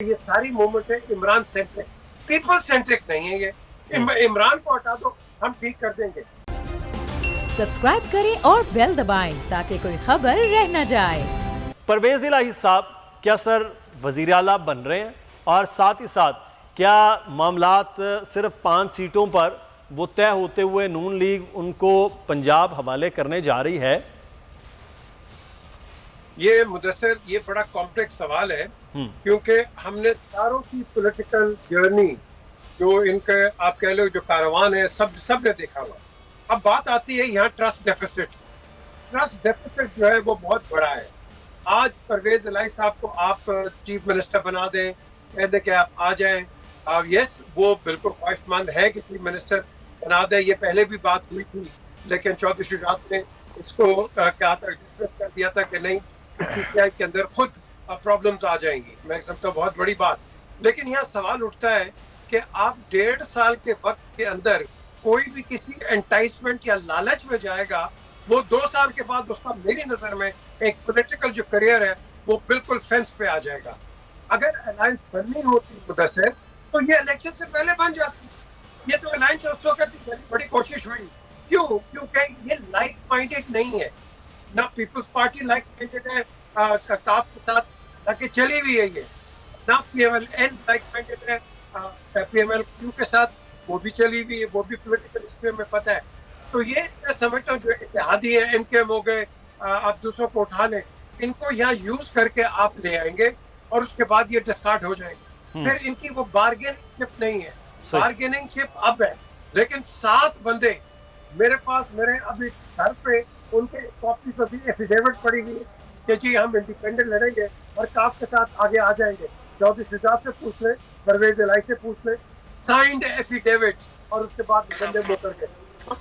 ये सारी मूवमेंट है इमरान सेंट्रिक, पीपल सेंट्रिक नहीं है ये। इमरान को हटा दो, हम ठीक कर देंगे। सब्सक्राइब करें और बेल दबाएं ताकि कोई खबर रह न जाए। परवेज इलाही साहब क्या सर वजीर आला बन रहे हैं, और साथ ही साथ क्या मामलात सिर्फ 5 सीटों पर वो तय होते हुए नून लीग उनको पंजाब हवाले करने जा रही है? ये मुदस्सिर, ये बड़ा कॉम्प्लेक्स सवाल है क्योंकि हमने चारों की पॉलिटिकल जर्नी जो इनके आप कह लो जो कारवान है सब ने देखा हुआ। अब बात आती है यहाँ ट्रस्ट डेफिसिट। ट्रस्ट डेफिसिट जो है वो बहुत बड़ा है। आज परवेज इलाही साहब को आप चीफ मिनिस्टर बना दें, कह दें कि आप आ जाएं, यस वो बिल्कुल ख्वाहिशमंद है कि चीफ मिनिस्टर बना दें। ये पहले भी बात हुई थी, लेकिन चौधरी शुजात ने इसको क्या था डिस्कस कर दिया था कि नहीं, पीटीआई के अंदर खुद प्रॉब्लम्स आ जाएंगी। मैं समझता हूँ बहुत बड़ी बात। लेकिन यहाँ सवाल उठता है कि आप 1.5 साल के वक्त के अंदर कोई भी किसी एंटाइसमेंट या लालच में जाएगा, वो 2 साल के बाद उसका मेरी नजर में एक पॉलिटिकल जो करियर है वो बिल्कुल फेंस पे आ जाएगा। अगर अलायंस बननी होती मुदस्सिर तो ये इलेक्शन से पहले बन जाती। ये तो अलायंस उस वक्त बड़ी कोशिश हुई, क्योंकि ये लाइक माइंडेड नहीं है ना। पीपल्स पार्टी लाइक माइंडेड है, काफ के साथ आके चली हुई है ये ना। PMLN लाइक माइंडेड है, PMLQ के साथ वो भी चली हुई है, वो भी पॉलिटिकल हिस्ट्री में पता है। तो ये मैं समझता हूँ जो इत्तेहादी है, MKM हो गए, आप दूसरों को उठा लें, इनको यहाँ यूज करके आप ले आएंगे और उसके बाद ये डिस्कार्ड हो जाएंगे। फिर इनकी वो बार्गेनिंग चिप नहीं है, बार्गेनिंग चिप अब है। लेकिन 7 बंदे मेरे पास, मेरे अभी घर पे उनके कॉपी पर भी एफिडेविट पड़ी हुई है कि जी हम इंडिपेंडेंट लड़ेंगे और काफ के साथ आगे आ जाएंगे। चौधरी शुजात से पूछ ले, परवेज इलाही से पूछ ले, साइंड एफिडेविट, और उसके बाद बंदे मुकर गए। तो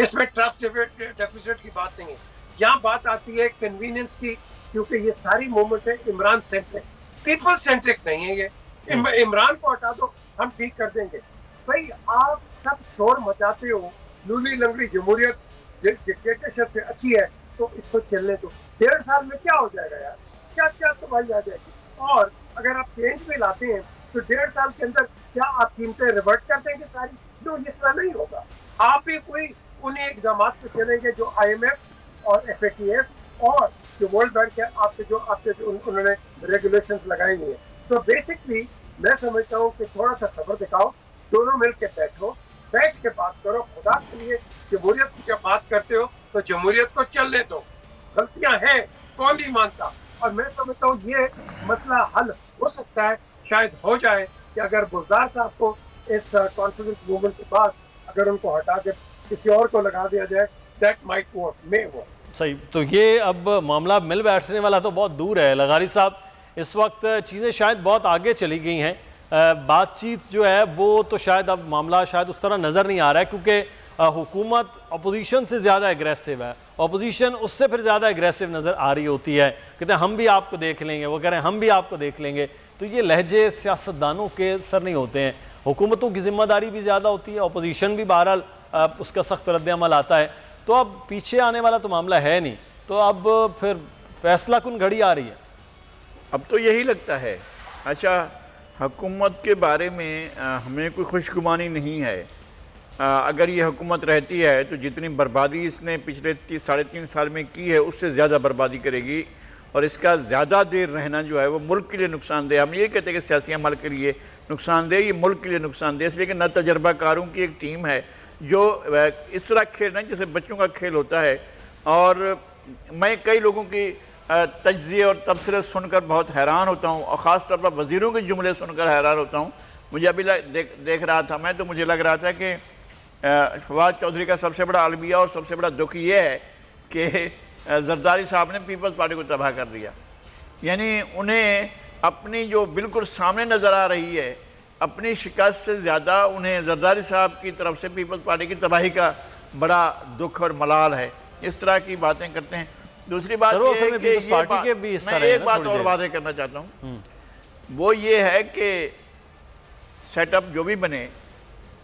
इसमें ट्रस्ट डेफिसिट की बात नहीं है। यहाँ बात आती है कन्वीनियंस की, क्योंकि ये सारी मूवमेंट है इमरान सेंट्रिक, पीपल सेंट्रिक नहीं है ये। इमरान को हटा दो, हम ठीक कर देंगे। भाई आप सब शोर मचाते हो, लूली लंगड़ी जमहूरियत डिक्टेटरशिप से अच्छी है तो इसको चलने दो। 1.5 साल में क्या हो जाएगा यार, क्या क्या तबाही आ जाएगी। और अगर आप चेंज में लाते हैं तो 1.5 साल के अंदर क्या आप कीमतें रिवर्ट कर देंगे सारी? जो इस तरह नहीं होगा। आप ही कोई उन्हीं इकदाम पे चलेंगे जो IMF और FATF और जो वर्ल्ड बैंक है आपके जो उन्होंने रेगुलेशंस लगाई हुई है। तो बेसिकली मैं समझता हूँ कि थोड़ा सा सब्र दिखाओ, दोनों मिल के बैठ के बात करो। खुदा के लिए जमहूरियत की जब बात करते हो तो जमहूरियत को चलने दो। गलतियां हैं, कौन नहीं मानता। और मैं समझता हूँ ये मसला हल हो सकता है, शायद हो जाए कि अगर गुलजार साहब को इस कॉन्फिडेंस मूवमेंट के बाद अगर उनको हटा के किसी और को लगा दिया जाए, that might work, may work. सही, तो ये अब मामला मिल बैठने वाला तो बहुत दूर है लगारी साहब। इस वक्त चीज़ें शायद बहुत आगे चली गई हैं। बातचीत जो है वो तो शायद अब मामला शायद उस तरह नज़र नहीं आ रहा है, क्योंकि हुकूमत अपोजिशन से ज़्यादा एग्रेसिव है, अपोजिशन उससे फिर ज़्यादा एग्रेसिव नज़र आ रही होती है। कहते हैं हम भी आपको देख लेंगे, वो कह रहे हैं हम भी आपको देख लेंगे। तो ये लहजे सियासतदानों के सर नहीं होते हैं। हुकूमतों की जिम्मेदारी भी ज़्यादा होती है, अपोजिशन भी बहरहाल उसका सख्त रद्द-ए-अमल आता है। तो अब पीछे आने वाला तो मामला है नहीं, तो अब फिर फैसला कुन घड़ी आ रही है। अब तो यही लगता है। अच्छा, हुकूमत के बारे में हमें कोई खुशगुमानी नहीं है। अगर ये हुकूमत रहती है तो जितनी बर्बादी इसने पिछले 3-3.5 साल में की है उससे ज़्यादा बर्बादी करेगी, और इसका ज़्यादा देर रहना जो है वो मुल्क के लिए नुकसानदेह। हम ये कहते हैं कि सियासी अमल के लिए नुकसानदेह, ये मुल्क के लिए नुकसानदेह, इसलिए कि न तजर्बाकारों की एक टीम है जो इस तरह खेल रहे हैं जैसे बच्चों का खेल होता है। और मैं कई लोगों की तज्ज़िये और तबसरे सुनकर बहुत हैरान होता हूँ, और ख़ास तौर पर वज़ीरों के जुमले सुनकर हैरान होता हूँ। मुझे अभी देख रहा था मैं, तो मुझे लग रहा था कि फवाद चौधरी का सबसे बड़ा अलमिया और सबसे बड़ा दुख ये है कि जरदारी साहब ने पीपल्स पार्टी को तबाह कर दिया। यानी उन्हें अपनी जो बिल्कुल सामने नज़र आ रही है, अपनी शिकस्त से ज़्यादा उन्हें जरदारी साहब की तरफ से पीपल्स पार्टी की तबाही का बड़ा दुख और मलाल है। इस तरह की बातें करते हैं। दूसरी बात मैं एक बात और वादे करना चाहता हूँ, वो ये है कि सेटअप जो भी बने,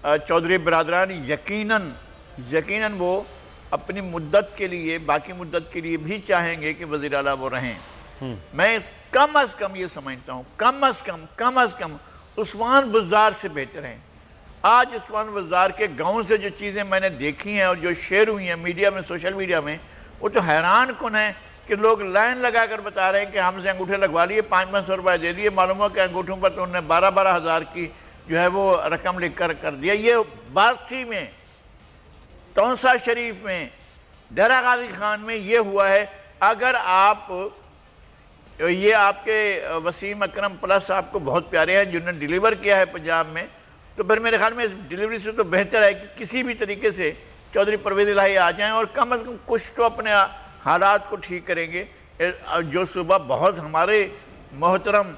चौधरी बिरादरान यकीनन वो अपनी मुद्दत के लिए, बाकी मुद्दत के लिए भी चाहेंगे कि वज़ीर आला वो रहें। मैं कम अज कम ये समझता हूँ, कम अज कम उस्मान बुज़दार से बेहतर हैं। आज उस्मान बुज़दार के गांव से जो चीज़ें मैंने देखी हैं और जो शेयर हुई हैं मीडिया में, सोशल मीडिया में, वो तो हैरान कुन है कि लोग लाइन लगा कर बता रहे हैं कि हमसे अंगूठे लगवा लिए, 500 रुपये दे दिए, मालूम हुआ कि अंगूठों पर तो उन्होंने 12-12 हज़ार की जो है वो रकम लिख कर दिया। ये बादशी में, तौसा शरीफ में, डेरा गाजी खान में ये हुआ है। अगर आप ये आपके वसीम अकरम प्लस आपको बहुत प्यारे हैं जिन्होंने डिलीवर किया है पंजाब में, तो फिर मेरे ख्याल में इस डिलीवरी से तो बेहतर है कि किसी भी तरीके से चौधरी परवेज़ इलाही आ जाएं और कम अज़ कम कुछ तो अपने हालात को ठीक करेंगे। जो सुबह बहुत हमारे मोहतरम,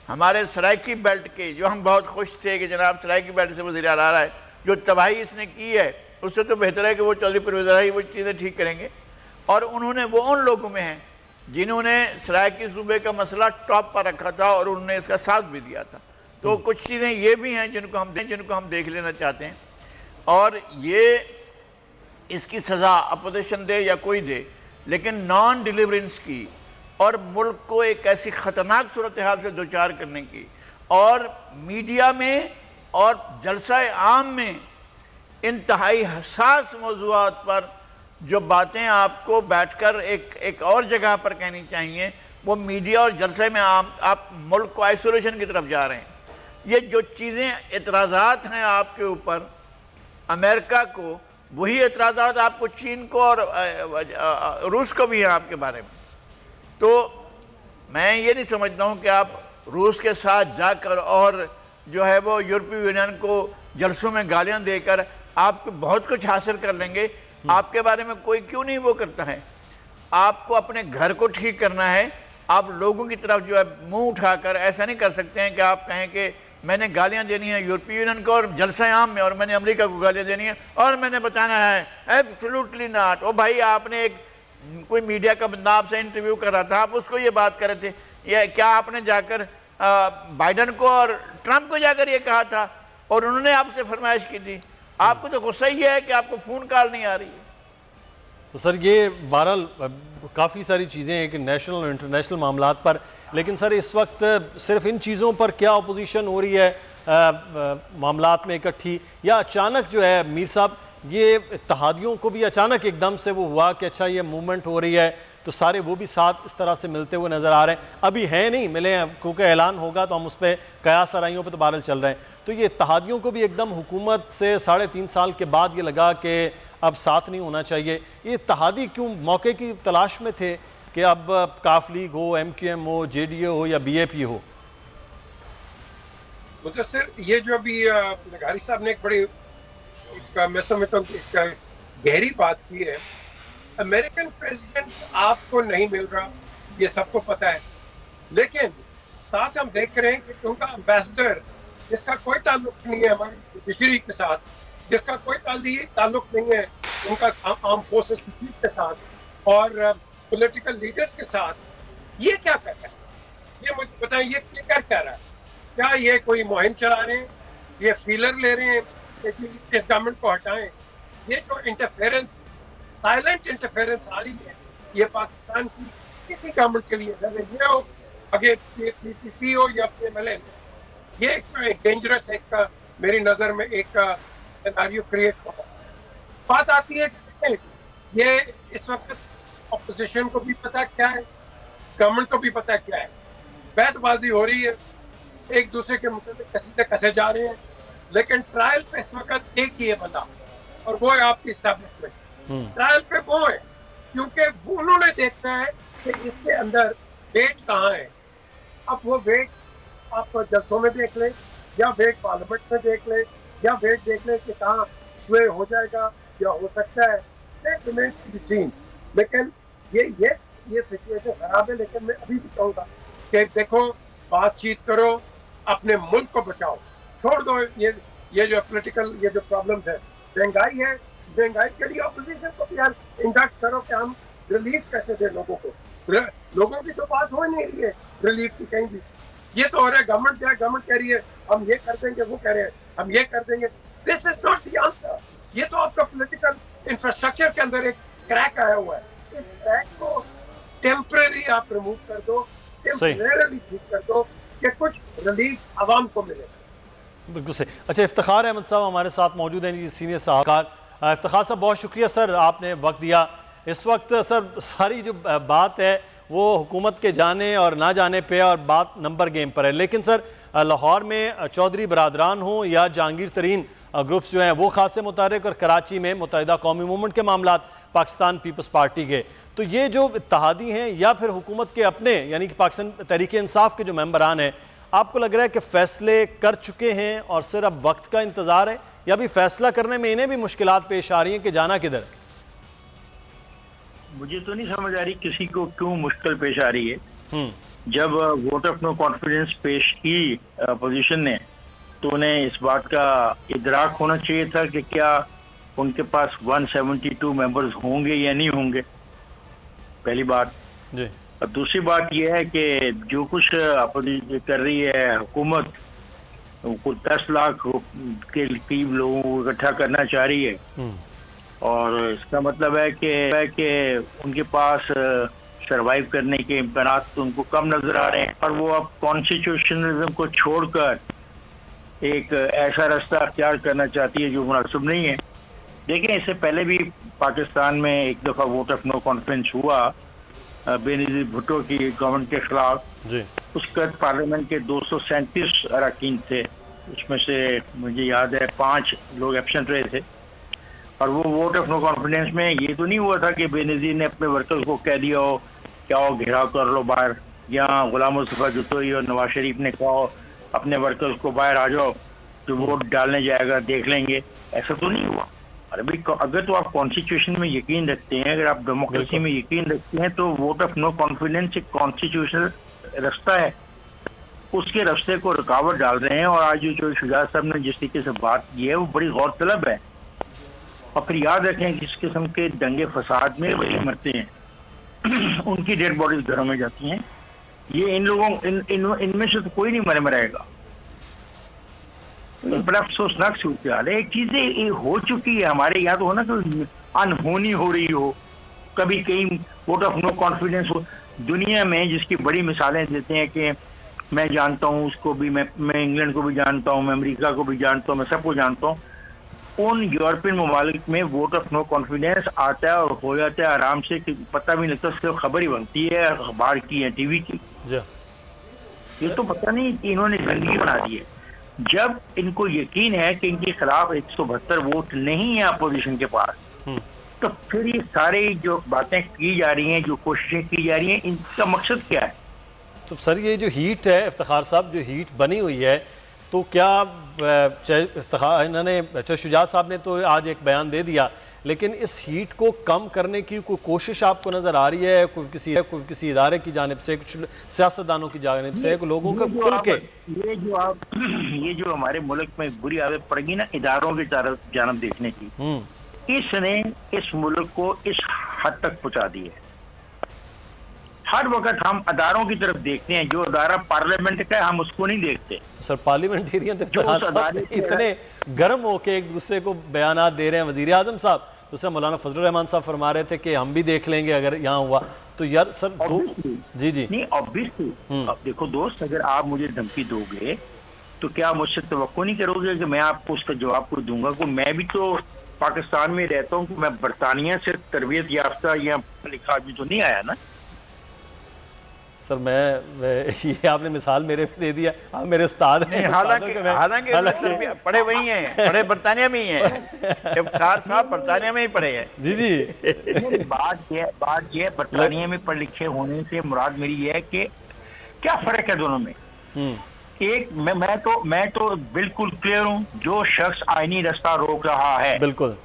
हमारे सराइकी बेल्ट के, जो हम बहुत खुश थे कि जनाब सराइकी बेल्ट से वज़ीर आला आ रहा है, जो तबाही इसने की है उससे तो बेहतर है कि वो चौधरी परवेज़ इलाही वो चीज़ें ठीक करेंगे। और उन्होंने वो उन लोगों में हैं जिन्होंने सराइकी सूबे का मसला टॉप पर रखा था और उन्होंने इसका साथ भी दिया था। तो कुछ चीज़ें ये भी हैं जिनको हम देख लेना चाहते हैं। और ये इसकी सज़ा अपोजिशन दे या कोई दे, लेकिन नॉन डिलीवरेंस की और मुल्क को एक ऐसी ख़तरनाक सूरत हाल से दो चार करने की, और मीडिया में और जलसा आम में इंतहाई हसास मौज़ूआत पर जो बातें आपको बैठकर एक और जगह पर कहनी चाहिए, वो मीडिया और जलसे में आप मुल्क को आइसोलेशन की तरफ जा रहे हैं। ये जो चीज़ें एतराज़ात हैं आपके ऊपर अमेरिका को, वही एतराज़ात आपको चीन को और रूस को भी हैं आपके बारे में। तो मैं ये नहीं समझता हूँ कि आप रूस के साथ जाकर और जो है वो यूरोपीय यूनियन को जलसों में गालियाँ देकर आप बहुत कुछ हासिल कर लेंगे। आपके बारे में कोई क्यों नहीं वो करता है? आपको अपने घर को ठीक करना है। आप लोगों की तरफ जो है मुंह उठाकर ऐसा नहीं कर सकते हैं कि आप कहें कि मैंने गालियां देनी है यूरोपीय यूनियन को और जलसा आम में, और मैंने अमेरिका को गालियां देनी है और मैंने बताना है। Absolutely not. ओ भाई, आपने एक कोई मीडिया का बंदा आपसे इंटरव्यू कर रहा था, आप उसको ये बात कर रहे थे, ये क्या आपने जाकर बाइडन को और ट्रंप को जाकर ये कहा था और उन्होंने आपसे फरमाइश की थी? आपको तो गुस्सा ही है कि आपको फ़ोन कॉल नहीं आ रही है। तो सर ये बहरहाल काफ़ी सारी चीज़ें हैं कि नेशनल और इंटरनेशनल मामलात पर, लेकिन सर इस वक्त सिर्फ इन चीज़ों पर क्या अपोजिशन हो रही है मामलात में इकट्ठी, या अचानक जो है मीर साहब ये इत्तेहादियों को भी अचानक एकदम से वो हुआ कि अच्छा ये मूवमेंट हो रही है तो सारे वो भी साथ इस तरह से मिलते हुए नज़र आ रहे हैं? अभी हैं नहीं मिले हैं, क्योंकि ऐलान होगा तो हम उस पर कयास आराइयों पर तो बहरहाल चल रहे हैं। तो ये इत्तेहादियों को भी एकदम हुकूमत से 3.5 साल के बाद ये लगा कि अब साथ नहीं होना चाहिए। ये इत्तेहादी क्यों मौके की तलाश में थे कि अब काफ लीग हो, MQM हो, JDA हो या BAP हो? मुदस्सिर, ये जो अभी नगारी साहब ने एक बड़ी मैं समझता हूँ गहरी बात की है। अमेरिकन प्रेसिडेंट आपको नहीं मिल रहा, ये सबको पता है, लेकिन साथ हम देख रहे हैं कि उनका एम्बेसडर जिसका कोई ताल्लुक नहीं है हमारी जुडिशरी के साथ, जिसका कोई ताल्लुक नहीं है उनका आर्म फोर्सेस की चीफ के साथ और पॉलिटिकल लीडर्स के साथ, ये क्या कर रहा है? ये मुझे बताएं, ये क्या कर रहा है? क्या ये कोई मुहिम चला रहे हैं? ये फीलर ले रहे हैं कि इस गवर्नमेंट को हटाएं? ये जो इंटरफेरेंस, साइलेंट इंटरफेरेंस आ रही है, ये पाकिस्तान की किसी गवर्नमेंट के लिए ये हो, आगे PPP हो या PMLN, ये एक डेंजरस एक मेरी नज़र में एक सिनेरियो क्रिएट होगा। बात आती है कि ये इस वक्त अपोजिशन को भी पता क्या है, गवर्नमेंट को भी पता क्या है, बैतबाजी हो रही है, एक दूसरे के मुताबिक कसे जा रहे हैं, लेकिन ट्रायल पे इस वक्त एक ही है बंदा और वो है आपकी एस्टैब्लिशमेंट। ट्रायल पे वो है क्योंकि उन्होंने देखना है कि इसके अंदर वेट कहाँ है। अब वो वेट आप जलसों में देख लें या वेट पार्लियामेंट में देख लें या वेट देख लें कि कहाँ स्वे हो जाएगा या हो सकता है, लेकिन ये सिचुएशन खराब है। लेकिन मैं अभी भी कहूँगा कि देखो, बातचीत करो, अपने मुल्क को बचाओ, छोड़ दो ये जो पॉलिटिकल ये जो प्रॉब्लम है। महंगाई है, महंगाई के लिए अपोजिशन को भी यार इंडक्ट करो कि हम रिलीफ कैसे दें लोगों को। लोगों की तो बात हो नहीं रही है रिलीफ की कहीं भी। ये तो हो रहा है गवर्नमेंट कह रही है हम ये कर देंगे, वो कह रहे हैं हम ये कर देंगे। This is not the answer. ये तो आपका पॉलिटिकल इंफ्रास्ट्रक्चर के अंदर एक क्रैक आया हुआ है। इस क्रैक को टेम्पररी आप रिमूव कर दो, टेम्परेरी ठीक कर दो कि कुछ रिलीफ आवाम को मिले। बिल्कुल सही। अच्छा, इफ्तिखार अहमद साहब हमारे साथ मौजूद हैं जी, सीनियर सलाहकार। इफ्तिखार साहब बहुत शुक्रिया सर, आपने वक्त दिया। इस वक्त सर सारी जो बात है वो हुकूमत के जाने और ना जाने पे और बात नंबर गेम पर है, लेकिन सर लाहौर में चौधरी बरादरान हो या जहांगीर तरीन ग्रुप्स जो हैं वो खासे मुतारिक, और कराची में मुत्तहिदा कौमी मूवमेंट के मामलात पाकिस्तान पीपल्स पार्टी के, तो ये जो इत्तेहादी हैं या फिर हुकूमत के अपने यानी कि पाकिस्तान तहरीक इंसाफ के जो मेंबरान हैं, आपको लग रहा है कि फ़ैसले कर चुके हैं और सिर्फ अब वक्त का इंतज़ार है, या भी फैसला करने में इन्हें भी मुश्किलात पेश आ रही हैं कि जाना किधर? मुझे तो नहीं समझ आ रही किसी को क्यों मुश्किल पेश आ रही है। जब वोट ऑफ नो कॉन्फिडेंस पेश की अपोजिशन ने, तो उन्हें इस बात का इदराक होना चाहिए था कि क्या उनके पास 172 मेंबर्स होंगे या नहीं होंगे, पहली बात जी। और दूसरी बात यह है कि जो कुछ अपोजिशन कर रही है हुकूमत, कुल 10 लाख के करीब लोगों को इकट्ठा करना चाह रही है, और इसका मतलब है कि उनके पास सरवाइव करने के इम्कान तो उनको कम नजर आ रहे हैं, और वो अब कॉन्स्टिट्यूशनलिज्म को छोड़कर एक ऐसा रास्ता अख्तियार करना चाहती है जो मुनासिब नहीं है। देखें, इससे पहले भी पाकिस्तान में एक दफ़ा वोट ऑफ नो कॉन्फिडेंस हुआ बेनज़ीर भुट्टो की गवर्नमेंट के खिलाफ जी। उसके पार्लियामेंट के 237 अरकान थे, उसमें से मुझे याद है 5 लोग एब्सेंट रहे थे, और वो वोट ऑफ नो कॉन्फिडेंस में ये तो नहीं हुआ था कि बेनज़ीर ने अपने वर्कर्स को कह दिया हो क्या हो घेराव कर लो बाहर, या गुलाम मुस्तफ़ा जतोई और नवाज शरीफ ने कहा हो अपने वर्कर्स को बाहर आ जाओ, जो वोट डालने जाएगा देख लेंगे, ऐसा तो नहीं हुआ। अभी अगर तो आप कॉन्स्टिट्यूशन में यकीन रखते हैं, अगर आप डेमोक्रेसी में यकीन रखते हैं, तो वोट ऑफ नो कॉन्फिडेंस एक कॉन्स्टिट्यूशनल रास्ता है, उसके रास्ते को रुकावट डाल रहे हैं। और आज जो शुजात साहब ने जिस तरीके से बात की है वो बड़ी गौरतलब है। और फिर याद रखें किस किस्म के दंगे फसाद में वही मरते हैं उनकी डेड बॉडीज घरों में जाती हैं। ये इन लोगों इनमें से तो कोई नहीं मरेगा। बड़ा अफसोसनाक सूरत हाल है। एक चीजें हो चुकी है हमारे यहाँ, तो हो ना कि अनहोनी हो रही हो, कभी कहीं वोट ऑफ नो कॉन्फिडेंस हो। दुनिया में जिसकी बड़ी मिसालें देते हैं कि मैं जानता हूँ उसको भी, मैं इंग्लैंड को भी जानता हूँ, मैं अमेरिका को भी जानता हूँ, मैं सबको जानता हूँ, उन यूरोपियन ममालिक में वोट ऑफ नो कॉन्फिडेंस आता है और हो जाता है आराम से, कि पता भी नहीं लगता, उसकी खबर ही बनती है अखबार की या टीवी की। ये तो पता नहीं कि इन्होंने जिंदगी बना दी है। जब इनको यकीन है कि इनके खिलाफ 172 वोट नहीं है अपोजिशन के पास, तो फिर ये सारे जो बातें की जा रही हैं, जो कोशिशें की जा रही हैं, इनका मकसद क्या है? तो सर ये जो हीट है इफ्तिखार साहब, जो हीट बनी हुई है, तो क्या इन्होंने शुजात साहब ने तो आज एक बयान दे दिया, लेकिन इस हीट को कम करने की कोई कोशिश आपको नज़र आ रही है कोई किसी इदारे की जानिब से, कुछ सियासतदानों की जानिब से, लोगों का खुल के? ये जो हमारे मुल्क में बुरी आदत पड़ गई ना इदारों की जानिब देखने की, इसने इस मुल्क को इस हद तक पहुंचा दी है। हर वक्त हम अदारों की तरफ देखते हैं, जो अदारा पार्लियामेंट का है हम उसको नहीं देखते। सर पार्लियामेंटेरियन इतने गर्म होके एक दूसरे को बयानात दे रहे हैं। वजीर आजम साहब, दूसरा मौलाना फजलुर रहमान साहब फरमा रहे थे कि हम भी देख लेंगे अगर यहाँ हुआ तो। यार सर जी नहीं, ऑब्वियसली अब देखो दोस्त, अगर आप मुझे धमकी दोगे तो क्या मुझसे तवक्को नहीं करोगे कि मैं आपको उसका जवाब को दूंगा? को मैं भी तो पाकिस्तान में रहता हूँ, मैं बरतानिया से तरबियत याफ्ता या लिखा आदमी तो नहीं आया ना। सर मैं ये आपने मिसाल मेरे पे दे दिया, आप मेरे उस्ताद हैं। हालांकि पढ़े वही हैं, पढ़े बरतानिया में ही हैं। इफ्तिखार साहब बरतानिया में ही पढ़े हैं। जी बात ये बरतानिया में पढ़ लिखे होने से मुराद मेरी है कि क्या फर्क है दोनों में। एक मैं तो बिल्कुल क्लियर हूँ, जो शख्स आईनी रास्ता रोक रहा है बिल्कुल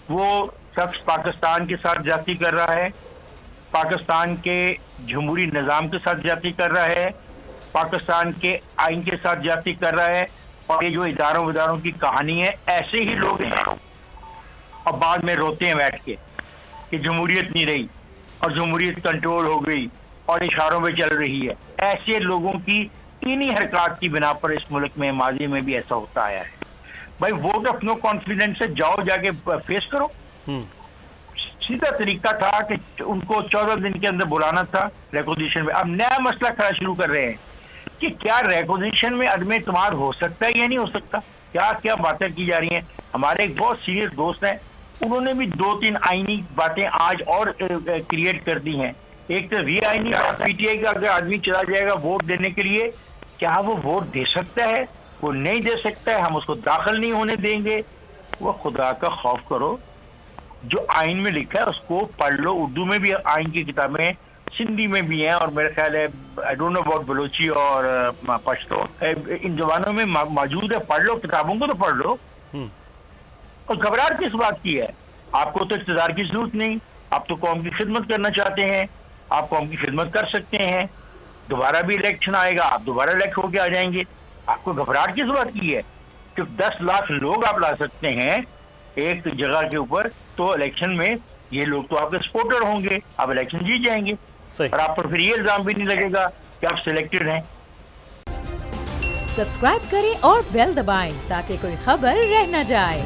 वो शख्स पाकिस्तान के साथ ज्यादती कर रहा है, पाकिस्तान के जमहूरी निज़ाम के साथ ज्यादती कर रहा है, पाकिस्तान के आइन के साथ ज्यादती कर रहा है। और ये जो इदारों की कहानी है, ऐसे ही लोग हैं और बाद में रोते हैं बैठ के कि जमहूरियत नहीं रही और जमहूरियत कंट्रोल हो गई और इशारों में चल रही है। ऐसे लोगों की इन्हीं हरकत की बिना पर इस मुल्क में माजी में भी ऐसा होता आया है। भाई वोट ऑफ नो कॉन्फिडेंस से जाओ, जाके फेस करो, सीधा तरीका था कि उनको 14 दिन के अंदर बुलाना था रिक्वेजिशन में। अब नया मसला खड़ा शुरू कर रहे हैं कि क्या रिक्वेजिशन में अदम एतमाद हो सकता है या नहीं हो सकता, क्या क्या बातें की जा रही हैं। हमारे एक बहुत सीनियर दोस्त हैं, उन्होंने भी 2-3 आईनी बातें आज और क्रिएट कर दी हैं। एक तो वी आईनी पीटीआई का अगर आदमी चला जाएगा वोट देने के लिए, क्या वो वोट दे सकता है, वो नहीं दे सकता है, हम उसको दाखिल नहीं होने देंगे। वो खुदा का खौफ करो, जो आइन में लिखा है उसको पढ़ लो। उर्दू में भी आइन की किताबें, सिंधी में भी हैं, और मेरा ख्याल है I don't know about Balochi और पश्तो, इन जबानों में मौजूद है। पढ़ लो, किताबों को तो पढ़ लो। और घबराहट किस बात की है? आपको तो इक़्तिदार की जरूरत नहीं, आप तो कौम की खिदमत करना चाहते हैं, आप कौम की खिदमत कर सकते हैं। दोबारा भी इलेक्शन आएगा, आप दोबारा इलेक्ट होके आ जाएंगे। आपको घबराहट किस बात की है? कि 10 लाख लोग आप ला सकते हैं एक जगह के ऊपर, तो इलेक्शन में ये लोग तो आपके सपोर्टर होंगे, आप इलेक्शन जीत जाएंगे। और आप पर फिर ये इल्जाम भी नहीं लगेगा कि आप सिलेक्टेड हैं। सब्सक्राइब करें और बेल दबाएं ताकि कोई खबर रह न जाए।